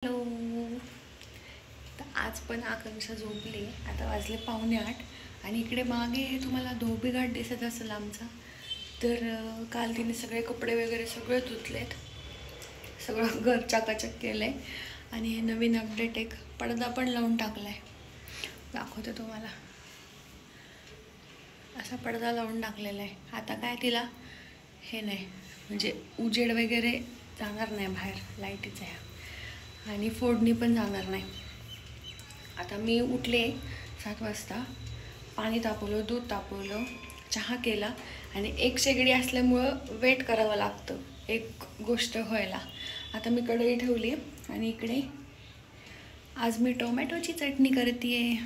Hello. तर आज पण आकांक्षा झोपली. आता वाजले 7:45 आणि इकडे मागे तुम्हाला धोबीघाट दिसत असेल आमचा. तर काल तिने सगळे कपडे वगैरे सगळे धुतलेत, सगळं घर चकाचक केलं आहे. आणि हे नवीन अपडेट एक पडदा पण लावून टाकला आहे, दाखवते तुम्हाला. असा पडदा लावून टाकलेला आहे. आता काय तिला हे नाही, म्हणजे उजेड वगैरे जाणार नाही बाहेर, लाईटीच आहे आणि फोडणी पण जाणार नाही. आता मी उठले 7 वाजता, पाणी तापवलं, दूध तापवलं, चहा केला आणि एक शेगडी असल्यामुळं वेट करावं लागतं एक गोष्ट व्हायला. आता मी कढई ठेवली आणि इकडे आज मी टोमॅटोची चटणी करते आहे.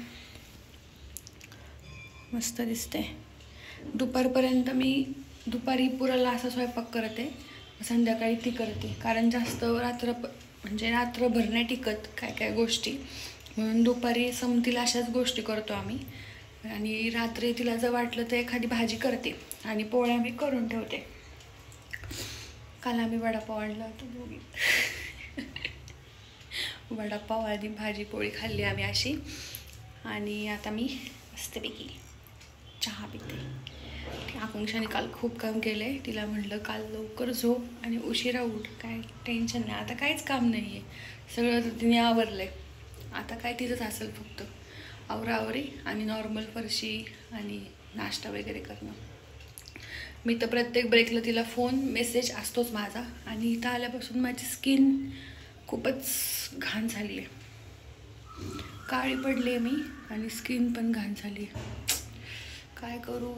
मस्त दिसते. दुपारपर्यंत मी दुपारी पुराला असा स्वयंपाक करते, संध्याकाळी ती करते, कारण जास्त म्हणजे रात्रभर नाही टिकत काय काय गोष्टी, म्हणून दुपारी संमतीला अशाच गोष्टी करतो आम्ही. आणि रात्री तिला जर वाटलं तर एखादी भाजी करते आणि पोळ्या मी करून ठेवते. काल आम्ही वडापाव आणला होता दोघी. वडापाव आणि भाजी पोळी खाल्ली आम्ही अशी. आणि आता मी मस्तपैकी चहा पिते. आकांक्षाने काल खूप काम केलं आहे. तिला म्हटलं काल लवकर झोप आणि उशिरा उठ, काय टेन्शन नाही, आता काहीच काम नाही आहे, सगळं तिने आवरलं आहे. आता काय तिथंच असेल फक्त आवराआवरी आणि नॉर्मल फरशी आणि नाश्ता वगैरे करणं. मी तर प्रत्येक ब्रेकला तिला फोन मेसेज असतोच माझा. आणि इथं आल्यापासून माझी स्किन खूपच घाण झाली आहे, काळी पडली आहे मी आणि स्किन पण घाण झाली आहे. काय करू.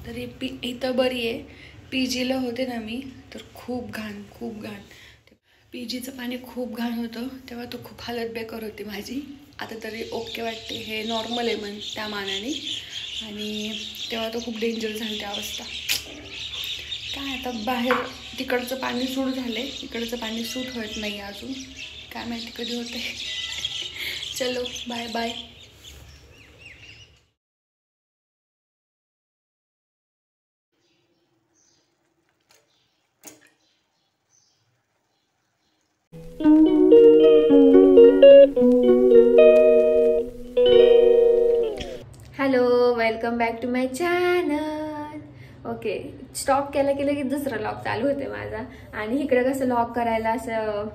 तरी इथं बरी आहे. PGला होते ना मी, तर खूप घाण PGचं पाणी खूप घाण होतं तेव्हा तो खूप हालत बेकार होती माझी. आता तरी ओके वाटते, हे नॉर्मल आहे मन त्या मानाने. आणि तेव्हा तो खूप डेंजर झाली त्या अवस्था. काय आता बाहेर तिकडचं पाणी सूट झाले, इकडचं पाणी सूट होत नाही अजून, काय माहिती कधी होते. चलो bye bye. Hello, welcome back to my channel. Okay, stop केलं की दुसरा लॉग चालू होते माझा. आणि इकडे कसं लॉग करायला असं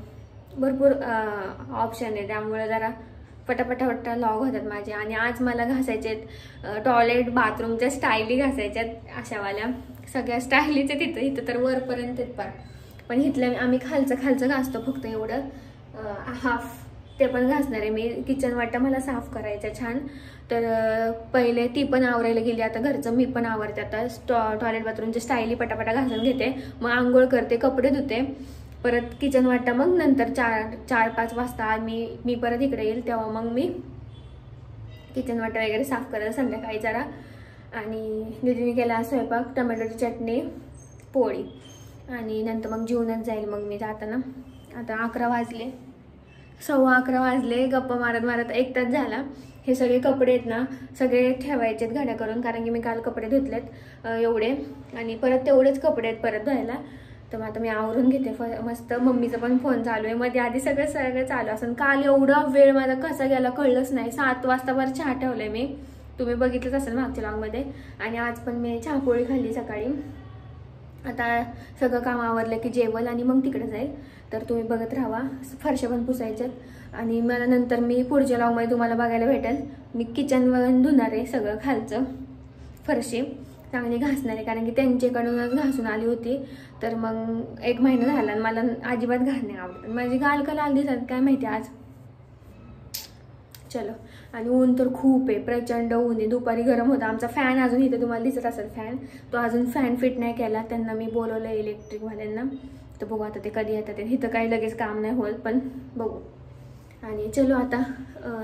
भरपूर ऑप्शन आहे, त्यामुळे जरा पटापटा लॉग होतात माझे. आणि आज मला घासायचे टॉयलेट बाथरूमच्या स्टाईली घासायच्यात, अशावाल्या सगळ्या स्टाईलीचे. इथं तर वरपर्यंत पण इथल्या आम्ही खालचं घासतो फक्त एवढं हाफ, ते पण घासणार आहे मी. किचन वाटा मला साफ करायचं छान. तर पहिले ती पण आवरायला गेली, आता घरचं मी पण आवरते. आता टॉयलेट बाथरूमची स्टाईली पटापटा घासून घेते, मग आंघोळ करते, कपडे धुते, परत किचन वाटा मग नंतर 4-5 वाजता मी परत इकडे येईल, तेव्हा मग मी किचन वाटा वगैरे साफ करायला संध्याकाळी जरा. आणि दीदीने केला स्वयंपाक, टोमॅटोची चटणी, पोळी. आणि नंतर मग जेवणच जाईल मग मी जाताना. आता 11 वाजले, 11:15 वाजले. गप्पा मारत 1 तास झाला. हे सगळे कपडे आहेत ना, सगळे ठेवायचेत घड्या करून, कारण की मी काल कपडे धुतलेत एवढे, आणि परत तेवढेच कपडे आहेत परत धुवायला. तर मग आता मी आवरून घेते मस्त. मम्मीचा पण फोन चालू आहे, मध्ये आधी सगळं चालू असं. काल एवढा वेळ माझा कसा गेला कळलंच नाही. 7 वाजतावर चहा ठेवलाय मी, तुम्ही बघितलंच असेल मागच्या लॉगमध्ये. आणि आज पण मी चहापोळी खाल्ली सकाळी. आता सगळं काम आवरलं की जेवल आणि मग तिकडे जाईल. तर तुम्ही बघत राहा. फरशा पण पुसायच्यात आणि मला नंतर मी पुढच्या लॉगमध्ये तुम्हाला बघायला भेटेल. मी किचनवर धुणार आहे सगळं, खालचं फरशी चांगली घासणार आहे, कारण की त्यांच्याकडूनच घासून आली होती. तर मग 1 महिना झाला आणि मला अजिबात घाण नाही आवडत. माझी गाल का लाल दिसत काय माहिती आज. चलो. आणि ऊन तर खूप आहे, प्रचंड ऊन आहे. दुपारी गरम होता. आमचा फॅन अजून इथे तुम्हाला दिसत असेल फॅन, तो अजून फॅन फिट नाही केला. त्यांना मी बोलवलं इलेक्ट्रिकवाल्यांना, तर बघू आता ते कधी येतात. इथं काही लगेच काम नाही होत, पण बघू. आणि चलो आता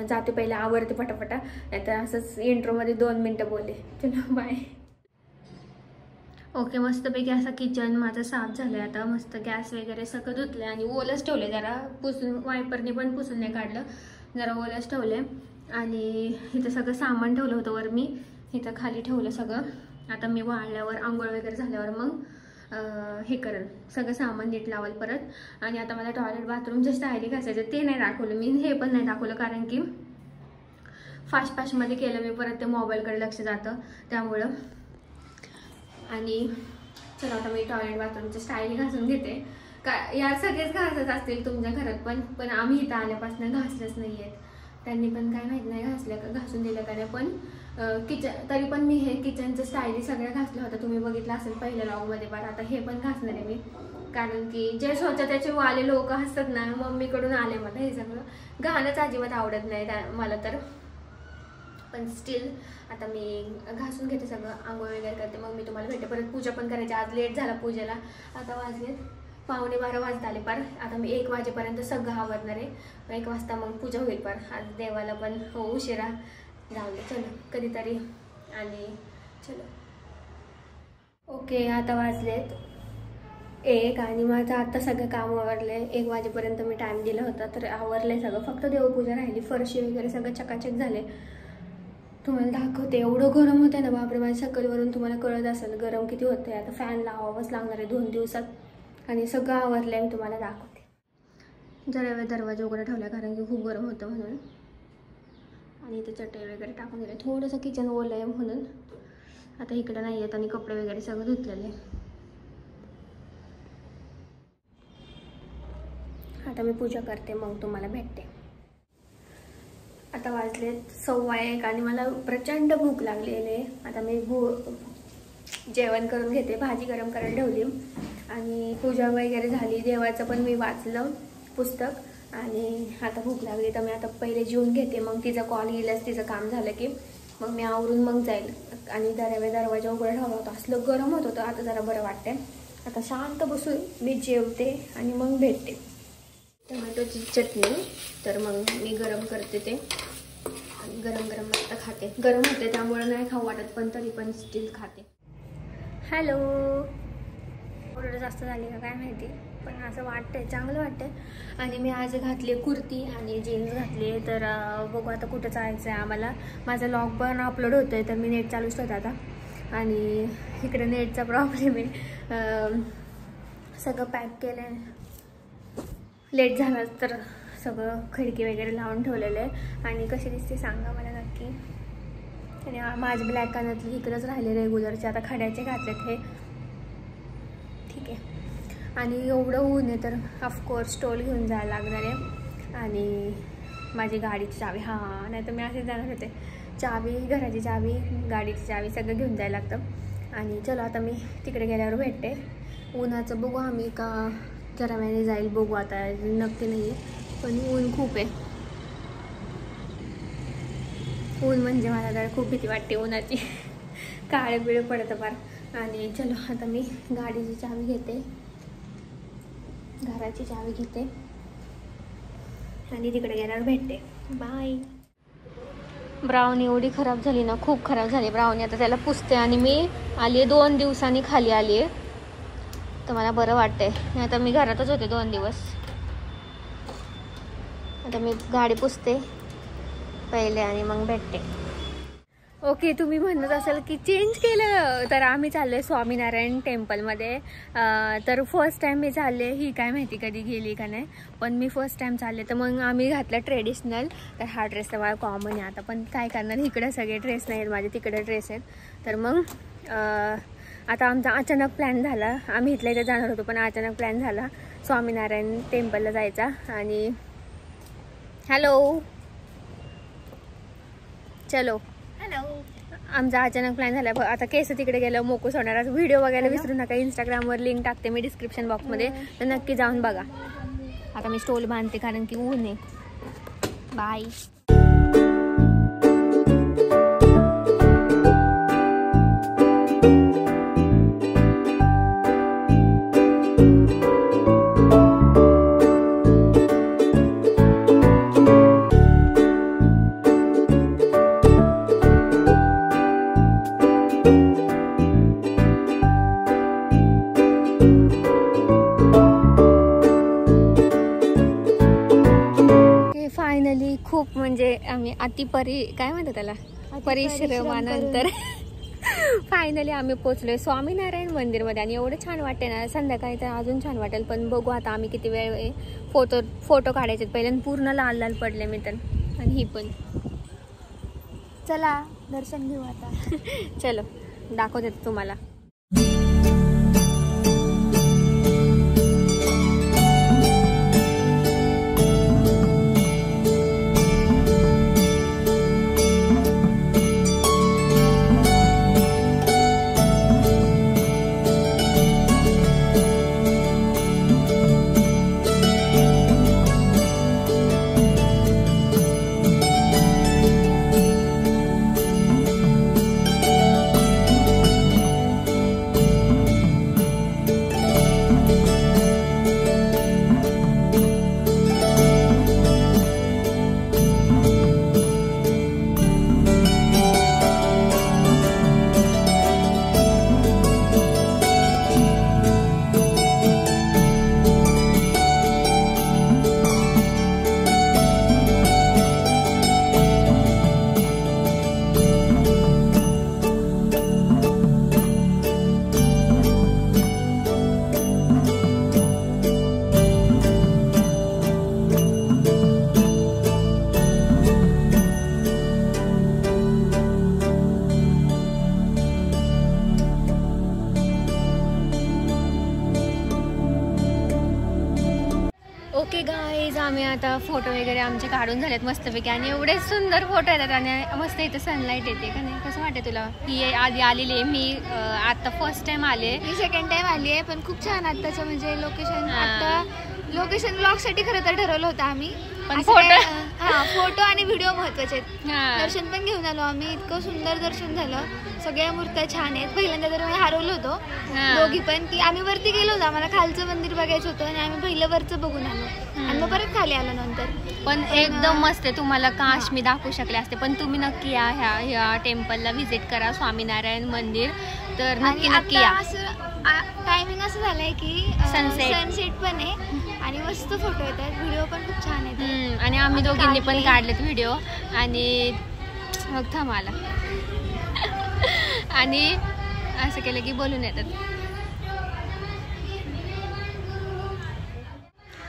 जाते, पहिले आवरते पटापटा, नाहीतर असंच इंट्रोमध्ये 2 मिनटं बोलले. चलो बाय. ओके, मस्तपैकी असा किचन माझं साफ झालं आहे. आता मस्त गॅस वगैरे सगळं धुतलं आणि ओलच ठेवले, जरा पुसून वायपरने पण पुसून नाही काढलं, जरा ओलच ठेवले. आणि इथं सगळं सामान ठेवलं होतं वर, मी इथं खाली ठेवलं सगळं. आता मी वाळल्यावर आंघोळ वगैरे झाल्यावर मग हे करेल, सगळं सामान नीट लावल परत. आणि आता मला टॉयलेट बाथरूमचं स्टाईल घासायचं ते नाही दाखवलं मी, हे पण नाही दाखवलं कारण की फास्टमध्ये केलं मी, परत ते मोबाईलकडे लक्ष जातं त्यामुळं. आणि चला आता मी टॉयलेट बाथरूमचं स्टाईल घासून घेते. या सगळेच घासत असतील तुमच्या घरात पण आम्ही इथं आल्यापासून घासलंच नाही आहेत. त्यांनी पण काय माहीत नाही घासल्या का, घासून दिलं का नाही. पण तरी पण मी हे किचनचं स्टाईल सगळ्या घासलं होतं, तुम्ही बघितलं असेल पहिल्या व्लॉगमध्ये. पण आता हे पण घासणार आहे मी, कारण की जे स्वतः त्याचे वाले लोक असतात ना, मम्मीकडून आले मला हे सगळं. गाणंच अजिबात आवडत नाही मला तर, पण स्टील आता मी घासून घेते सगळं, आंघोळ वगैरे करते. मग मी तुम्हाला भेटते. परत पूजा पण करायची, आज लेट झाला पूजेला. आता वाजलेत 11:15 वाजता आले पार. आता मी 1 वाजेपर्यंत सगळं आवरणार आहे. 1 वाजता मग पूजा होईल पार. आज देवाला पण उशिरा जाऊ दे, चलो कधीतरी. आणि चलो ओके, आता वाजलेत 1 आणि माझं आता सगळं काम आवरले. 1 वाजेपर्यंत मी टाईम दिला होता, तर आवरले सगळं. फक्त देवपूजा राहिली, फरशी वगैरे सगळं चकाचक झाले. तुम्हाला दाखवते. एवढं गरम होतं ना बापरे, माझ्या शकलवरून तुम्हाला कळत असेल गरम किती होतं. आता फॅन लावावंच लागणार आहे 2 दिवसात. आणि सगळं आवरलं आहे, मी तुम्हाला दाखवते. जरा वेळ दरवाजा उघडा ठेवला कारण की खूप गरम होतं म्हणून. आणि इथे चटई वगैरे टाकून दिले. थोडंसं किचन ओलं आहे म्हणून. आता इकडं नाही येत आणि कपडे वगैरे सगळं धुतलेले. आता मी पूजा करते, मग तुम्हाला भेटते. आता वाजलेत 1:15 आणि मला प्रचंड भूक लागलेली आहे. आता मी जेवण करून घेते. भाजी गरम करायला ठेवली आणि पूजा वगैरे झाली. देवाचं पण मी वाचलं पुस्तक. आणि आता भूक लागली तर मी आता पहिले जेवून घेते. मग तिचा कॉल येईलच, तिचं काम झालं की मग मी आवरून मग जाईल. आणि दरवाजा उघडा ठेवला होता, असलं गरम होत होतं. आता जरा बरं वाटतंय. आता शांत बसून मी जेवते आणि मग भेटते. टोमॅटोची चटणी तर मग मी गरम करते ते आणि गरम गरम मस्त खाते. गरम होते त्यामुळे नाही खाऊ वाटत, पण तरी पण स्टील खाते. हॅलो, ऑर्डर जास्त झाली का काय माहिती, पण असं वाटतंय, चांगलं वाटतंय. आणि मी आज घातली कुर्ती आणि जीन्स घातली. तर बघू आता कुठं जायचं आहे आम्हाला. माझा लॉग पण अपलोड होतोय, तर मी नेट चालूच ठेवते आता. आणि इकडे नेटचा प्रॉब्लेम आहे. सगळं पॅक केलं, लेट झाला तर सगळं खिडकी वगैरे लावून ठेवलेलं आहे. आणि कशी दिसते सांगा मला नक्की. आणि माझे ब्लॅक कानातले इकडंच राहिले रेग्युलरचे, आता खड्याचे घातलेत हे, ठीक आहे. आणि एवढं ऊन आहे तर ऑफकोर्स स्टोल घेऊन जायला लागणार आहे. आणि माझी गाडीची चावी, हां नाही तर मी असेच जाणार होते. चावी, घराची चावी, गाडीची चावी सगळं घेऊन जायला लागतं. आणि चलो आता मी तिकडे गेल्यावर भेटते. उन्हाचं बघू आम्ही का जरा वेळाने जाईल, बघू आता, नक्की नाही आहे. पण ऊन खूप आहे. ऊन म्हणजे मला जरा खूप भीती वाटते उन्हाची. काळे बिळे पडतं फार. आणि चलो आता मी गाडीची चावी घेते, घराची चावी घेते आणि तिकडे गेल्यावर भेटते. बाय. ब्राउनी एवढी खराब झाली ना, खूप खराब झाली ब्राउनी. आता त्याला पुसते. आणि मी आली आहे 2 दिवसांनी खाली आली आहे, तर मला बरं वाटतंय. नाही तर मी घरातच होते 2 दिवस. आता मी गाडी पुसते पहिले आणि मग भेटते. ओके, तुम्ही म्हणत असाल की चेंज केलं, तर आम्ही चाललो आहे स्वामीनारायण टेम्पलमध्ये. तर फर्स्ट टाईम मी चालले, ही काय माहिती कधी गेली का नाही, पण मी फर्स्ट टाईम चालले. तर मग आम्ही घातला ट्रेडिशनल. तर हा ड्रेस तर मला कॉमन आहे आता, पण काय करणार, इकडे सगळे ड्रेस नाही आहेत माझे, तिकडे ड्रेस आहेत. तर मग आता आमचा अचानक प्लॅन झाला. आम्ही इथल्या इथे जाणार होतो, पण अचानक प्लॅन झाला स्वामीनारायण टेम्पलला जायचा. आणि हॅलो, चलो, हॅलो. आमचा अचानक प्लॅन झाला. आता केस तिकडे गेलं, मोकूस होणार. आज व्हिडिओ बघायला विसरू नका. इंस्टाग्रामवर लिंक टाकते मी डिस्क्रिप्शन बॉक्समध्ये, तर नक्की जाऊन बघा. आता मी स्टोल बांधते कारण की ऊन आहे. बाय. खूप म्हणजे आम्ही काय म्हणतात त्याला, परिश्रमानंतर फायनली आम्ही पोचलोय स्वामीनारायण मंदिरमध्ये आणि एवढं छान वाटते ना. संध्याकाळी तर अजून छान वाटेल, पण बघू आता आम्ही किती वेळ आहे. फोटो काढायचे पहिले. पूर्ण लाल लाल पडले मी तर. आणि ही पण. चला दर्शन घेऊ आता. चलो दाखवते तुम्हाला. ओके गाईज, आम्ही आता फोटो वगैरे आमचे काढून झालेत मस्तपैकी. आणि एवढे सुंदर फोटो येतात आणि मस्त इथं सनलाईट येते का नाही. कसं वाटतं तुला? ही आधी आलेली आहे मी, आता फर्स्ट टाइम आले. मी सेकंड टाइम आली आहे, पण खूप छान आत्ताचं म्हणजे लोकेशन. आता लोकेशन ब्लॉगसाठी खरं तर ठरवलं होतं आम्ही, पण फोटो फोटो आणि व्हिडिओ महत्वाचे आहेत. दर्शन पण घेऊन आलो आम्ही. इतकं सुंदर दर्शन झालं. सगळ्या मूर्त्या छान आहेत. पहिल्यांदा तर मी हरवलो होतो दोघी पण, की आम्ही वरती गेलो होतो, आम्हाला खालचं मंदिर बघायचं होतं आणि आम्ही पहिलं वरचं बघून आलो आणि मग परत खाली आलो नंतर. पण एकदम मस्त आहे. तुम्हाला काश मी दाखवू शकले असते, पण तुम्ही नक्की या ह्या टेम्पलला व्हिजिट करा, स्वामीनारायण मंदिर. तर नक्की नक्की या. टायमिंग असं झालंय की सनसेट पण आहे आणि मस्त फोटो येतात, व्हिडिओ पण खूप छान येतात. आणि आम्ही दोघींनी पण काढलेत व्हिडिओ. आणि मग थांबाला आणि असं केलं की बोलून येतात.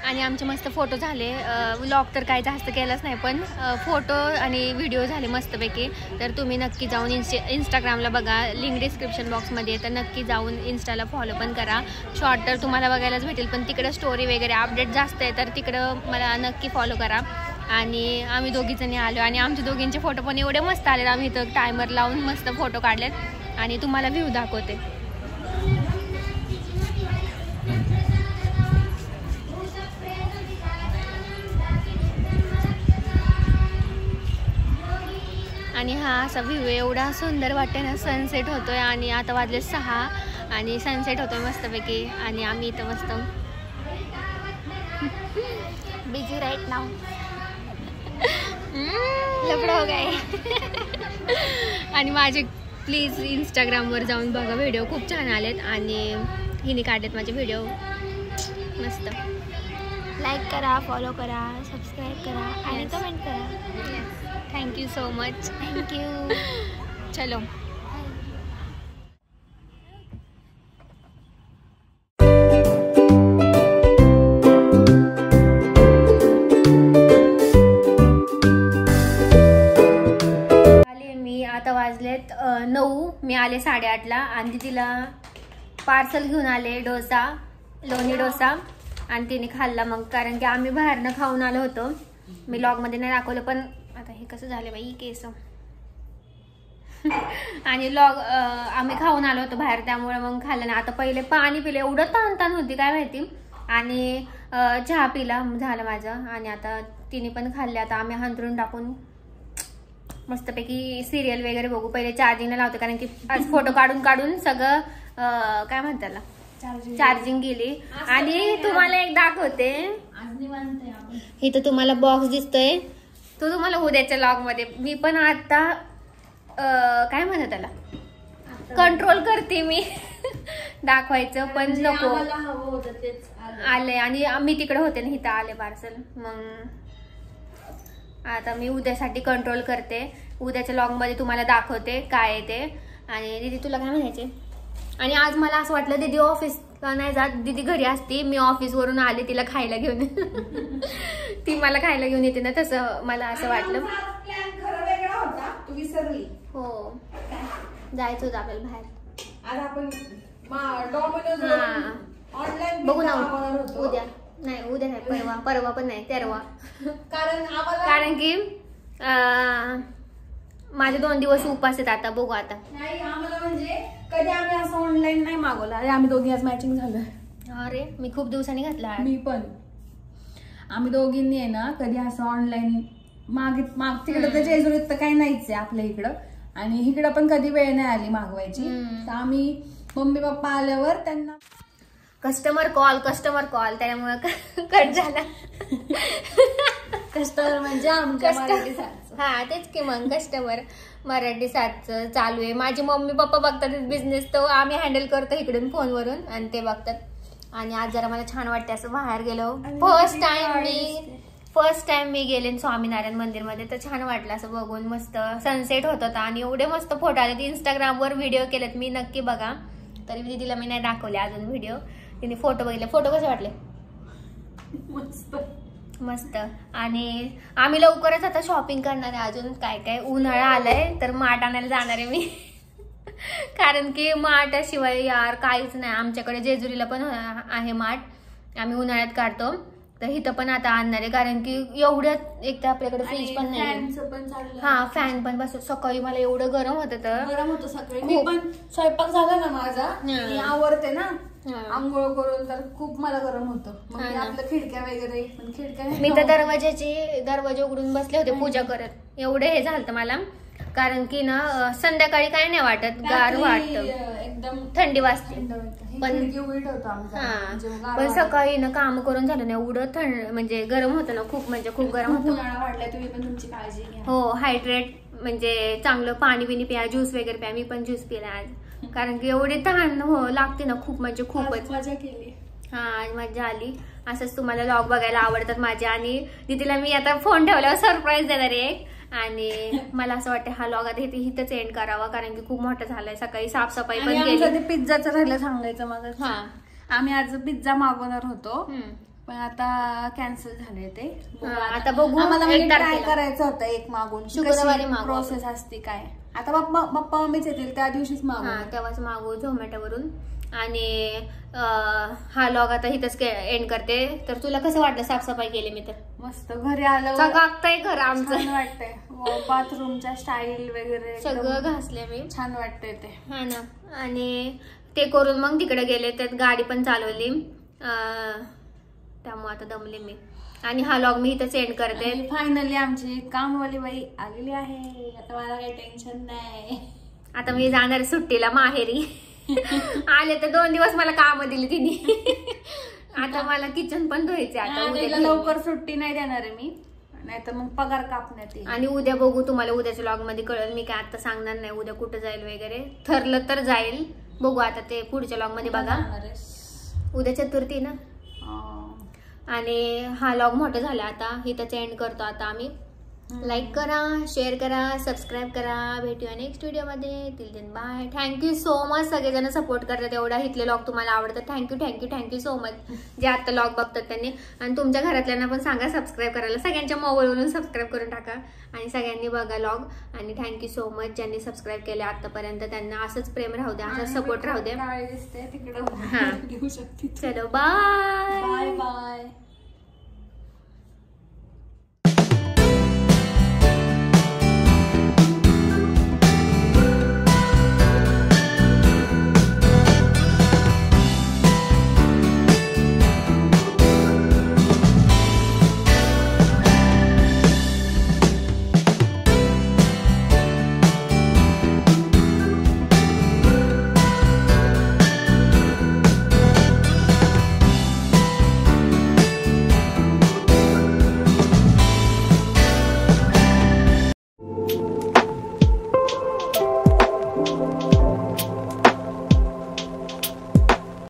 आणि आमचे मस्त फोटो झाले. व्लॉग तर काही जास्त केलाच नाही, पण फोटो आणि व्हिडिओ झाले मस्तपैकी. तर तुम्ही नक्की जाऊन इंस्टाग्रामला बघा, लिंक डिस्क्रिप्शन बॉक्समध्ये. तर नक्की जाऊन इंस्टाला फॉलो पण करा. शॉर्ट तर तुम्हाला बघायलाच भेटेल, पण तिकडं स्टोरी वगैरे अपडेट जास्त आहे, तर तिकडं मला नक्की फॉलो करा. आणि आम्ही दोघीजणी आलो आणि आमच्या दोघींचे फोटो पण एवढे मस्त आलेत. आम्ही इथं टायमर लावून मस्त फोटो काढलेत आणि तुम्हाला व्ह्यू दाखवते. आणि हा असा व्ह्यू एवढा सुंदर वाटते ना. सनसेट होतोय आणि आता वाजले 6 आणि सनसेट होतोय मस्तपैकी. आणि आम्ही इथं मस्त बिझी राईट नाव. लफडा हो गए. आणि माझे प्लीज इंस्टाग्रामवर जाऊन बघा, व्हिडिओ खूप छान आलेत आणि हिने काढलेत माझे व्हिडिओ मस्त. लाईक करा, फॉलो करा, सबस्क्राईब करा आणि कमेंट करा. Thank you so much. थँक्यू. चलो. आता वाजलेत 9. मी आले 8:30ला आणि तिला पार्सल घेऊन आले डोसा, लोणी डोसा. आणि तिने खाल्ला मग, कारण की आम्ही बाहेरनं खाऊन आलो होतो. मी लॉगमध्ये नाही दाखवलं, पण आता हे कसं झालं बाई केस. आणि आम्ही खाऊन आलो होतो बाहेर, त्यामुळे मग खाल्लं नाही. आता पहिले पाणी पिलं, एवढं ताण होती काय माहिती. आणि चहा पिला झालं माझं. आणि आता तिने पण खाल्ले. आता आम्ही हंतरून टाकून मस्तपैकी सिरियल वगैरे बघू. पहिले चार्जिंगला लावते, कारण की आज फोटो काढून सगळं काय म्हणताला चार्जिंग गेली. आणि तुम्हाला एक दाखवते, इथं तुम्हाला बॉक्स दिसतोय, तो तुम्हाला उद्याच्या लॉग मध्ये. मी पण आता काय म्हणत त्याला कंट्रोल करते मी दाखवायचं, पण नको आले. आणि मी तिकडे होते ना, इथं आले पार्सल. मग आता मी उद्यासाठी कंट्रोल करते. उद्याच्या लॉग मध्ये तुम्हाला दाखवते काय आहे ते. आणि दीदी तुला काय म्हणायचे? आणि आज मला असं वाटलं दीदी ऑफिसला नाही जात, दीदी घरी असते, मी ऑफिसवरून आले तिला खायला घेऊन ती मला खायला घेऊन येते ना, तसं मला असं वाटलं. तू विसरली. हो जायचं होतं आपल्याला बाहेर. आज आपण डॉमिनोज ऑनलाईन बघू ना उद्या. नाही उद्या नाही, परवा पण नाही, तेरवा. कारण की माझे 2 दिवस उपास आहेत आता. बघू आता. नाही आम्हाला म्हणजे कधी आम्ही असं ऑनलाईन नाही मागवलं. अरे आम्ही दोघी आज मॅचिंग झालं. अरे मी खूप दिवसांनी घातला. मी पण. आम्ही दोघींनी आहे ना कधी असं ऑनलाईन तिकडं तर जेजुरीत तर काही नाहीच आहे आपल्या इकडं, आणि इकडं पण कधी वेळ नाही आली मागवायची. तर आम्ही मम्मी पप्पा आल्यावर त्यांना कस्टमर कॉल त्यामुळे कट झाला. कस्टमर म्हणजे आमच्या मराठी साथचं. हा तेच की मग कस्टमर मराठी साथचं चालू आहे. माझी मम्मी पप्पा बघतात बिझनेस, तो आम्ही हँडल करतो इकडून फोनवरून आणि ते बघतात. आणि आज जरा मला छान वाटते असं बाहेर गेलो. फर्स्ट टाइम मी गेले स्वामीनारायण मंदिरमध्ये, तर छान वाटलं असं बघून. मस्त सनसेट होत होता आणि एवढे मस्त फोटो आले. इंस्टाग्रामवर व्हिडिओ केलेत मी, नक्की बघा. तरी दीदीला मी नाही दाखवले अजून व्हिडिओ, तिने फोटो बघितले. फोटो कसे वाटले? मस्त. आणि आम्ही लवकरच आता शॉपिंग करणार आहे. अजून काय काय उन्हाळा आलाय तर माठ आणायला जाणार आहे मी कारण की माठाशिवाय यार काहीच नाही. आमच्याकडे जेजुरीला पण आहे माठ, आम्ही उन्हाळ्यात काढतो. तर इथं पण आता आणणार आहे, कारण की एवढ्यात एक तर आपल्याकडे फ्रीज पण नाही. हा फॅन पण बस. सकाळी मला एवढं गरम होतं सकाळी. मी पण स्वयंपाक झाला ना माझा, मी आवरते ना आंघोळ करून, तर खूप मला गरम होतं. मग आपल्या खिडक्या वगैरे पण खिडक्या मी तर दरवाजे उघडून बसले होते पूजा करत. एवढे हे झालं मला, कारण की ना संध्याकाळी काय नाही वाटत, गार वाटतं, एकदम थंडी वाजते. पण सकाळी ना काम करून झालं ना एवढं थंड म्हणजे गरम होतं ना, खूप म्हणजे खूप गरम होतं. वाटलं. तुम्ही पण तुमची काळजी घ्या. हो हायड्रेट म्हणजे चांगलं पाणी बिनी प्या, ज्यूस वगैरे प्या. मी पण ज्यूस पिला आज, कारण की एवढे तहान लागते ना खूप, म्हणजे खूपच मजा केली. हा आज मजा आली. असंच तुम्हाला व्लॉग बघायला आवडतात माझे. आणि दीदीला मी आता फोन ठेवल्यावर सरप्राईज देणार आहे. आणि मला असं वाटतं हा व्लॉग आता इथंच एंड करावा, कारण की खूप मोठं झालंय. सकाळी साफसफाई पण केली. पिझ्झाचं राहिलं सांगायचं मग. आम्ही आज पिझ्झा मागवणार होतो, पण आता कॅन्सल झालंय ते. आता बघू. आम्हाला ट्राय करायचं होतं एक मागून, शुक्रवारी प्रोसेस असते काय. आता पप्पा मम्मीच येतील त्या दिवशीच मागू, तेव्हाच मागू झोमॅटोवरून. आणि हा व्लॉग आता इथंच एंड करते. तर तुला कसं वाटलं साफसफाई केली मी तर? मस्त. घरी आलं चकाकतंय घर आमचं, वाटतंय. बाथरूमच्या स्टाईल वगैरे सगळं घासले मी, छान वाटतंय ते. हा ना. आणि ते करून मग तिकडे गेले, तर गाडी पण चालवली, त्यामुळे आता दमले मी. आणि हा व्लॉग मी इथंच एंड करते. फायनली आमची कामवाली बाई आलेली आहे. आता मला काही टेन्शन नाही. आता मी जाणार सुट्टीला माहेरी. आले तर 2 दिवस मला काम दिली तिने. आता मला किचन पण धुवायचे. आता उद्या लवकर सुट्टी नाही देणार आहे मी, नाही तर मग पगार कापण्यात येईल. आणि उद्या बघू, तुम्हाला उद्याच्या व्लॉग मध्ये कळेल. मी काय आता सांगणार नाही उद्या कुठं जाईल वगैरे. ठरलं तर जाईल, बघू आता ते पुढच्या व्लॉग मध्ये बघा. उद्या चतुर्थी ना. आणि हा व्लॉग मोठा झाला, आता इथंच एंड करतो. आता आम्ही लाईक करा, शेअर करा, सबस्क्राईब करा. भेटूया नेक्स्ट व्हिडिओमध्ये. Till then bye. Thank you so much सगळेजण सपोर्ट करतात. एवढा इथले व्लॉग तुम्हाला आवडतात. थँक्यू सो मच जे आता व्लॉग बघतात त्यांनी. आणि तुमच्या घरातल्यांना पण सांगा सबस्क्राईब करायला. सगळ्यांच्या मोबाईलवरून सबस्क्राईब करून टाका आणि सगळ्यांनी बघा व्लॉग. आणि थँक्यू सो मच ज्यांनी सबस्क्राईब केले आतापर्यंत, त्यांना असंच प्रेम राहू द्या, असंच सपोर्ट राहू द्या. हा चलो बाय बाय.